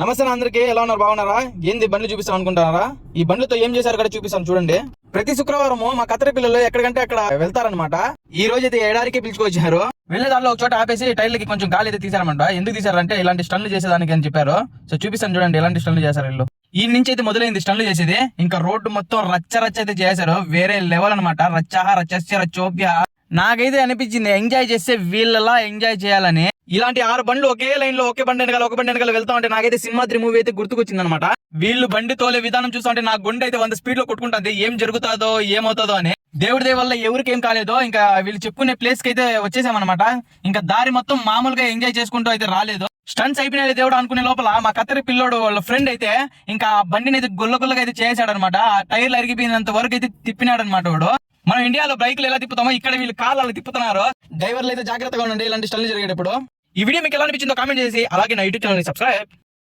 నమస్తే అందరికి, ఎలా ఉన్నారు? బాగున్నారా? ఏంది బండ్లు చూపిస్తాను అనుకుంటున్నారా? ఈ బండ్లతో ఏం చేశారు కూడా చూపిస్తాను చూడండి. ప్రతి శుక్రవారం మా కత్తెర పిల్లలు ఎక్కడికంటే అక్కడ వెళ్తారనమాట. ఈ రోజు అయితే ఏడారికి పిలుచుకొచ్చారు. వెళ్లే దారిలో ఒక చోట ఆపేసి టైర్లకి కొంచెం గాలి అయితే తీసారనమాట. ఎందుకు తీసారంటే ఇలాంటి స్టన్లు చేసేదానికి అని చెప్పారు. సో చూపిస్తాను చూడండి ఎలాంటి స్టన్లు చేశారు వీళ్ళు. ఈ నుంచి అయితే మొదలైంది స్టన్లు చేసేది. ఇంకా రోడ్డు మొత్తం రచ్చ రచ్చ అయితే చేశారు. వేరే లెవెల్ అనమాట. రచ్చ రచ్చోప్య. నాకైతే అనిపించింది ఎంజాయ్ చేస్తే వీళ్ళలా ఎంజాయ్ చేయాలని. ఇలాంటి 6 బండ్లు ఒకే లైన్ లో ఒకే బండి వెనకాల వెళ్తా ఉంటే నాకైతే సింహాద్రి మూవీ అయితే గుర్తుకొచ్చింది అనమాట. వీళ్ళు బండి తోలే విధానం చూస్తా ఉంటే నా గుండె అయితే 100 స్పీడ్ లో కొట్టుకుంటుంది. ఏం జరుగుతుందో ఏమవుతుందో అని. దేవుడి దయ వల్ల ఎవరికి ఏం కాలేదో. ఇంకా వీళ్ళు చెప్పుకునే ప్లేస్ కి అయితే వచ్చేసామన్నమాట. ఇంకా దారి మొత్తం మామూలుగా ఎంజాయ్ చేసుకుంటూ అయితే రాలేదు. స్టన్స్ అయిపోయినా దేవుడు అనుకునే లోపల మా కత్తెర పిల్లోడు వాళ్ళ ఫ్రెండ్ అయితే ఇంకా బండిని అయితే గుల్లగా అయితే చేశాడనమాట. ఆ టైర్లు అరిగిపోయినంత వరకు అయితే తిప్పినాడు అనమాట వాడు. మనం ఇండియాలో బైక్లు ఎలా తిప్పుతామో ఇక్కడ వీళ్ళు కార్లు అలా తిప్పుతున్నారు. డ్రైవర్లు అయితే జాగ్రత్తగా ఉండండి ఇలాంటి స్టన్లు జరిగేటప్పుడు. ఈ వీడియో మీకు ఎలా అనిపించిందో కామెంట్ చేసి అలాగే నా యూట్యూబ్ ఛానల్ సబ్స్క్రైబ్.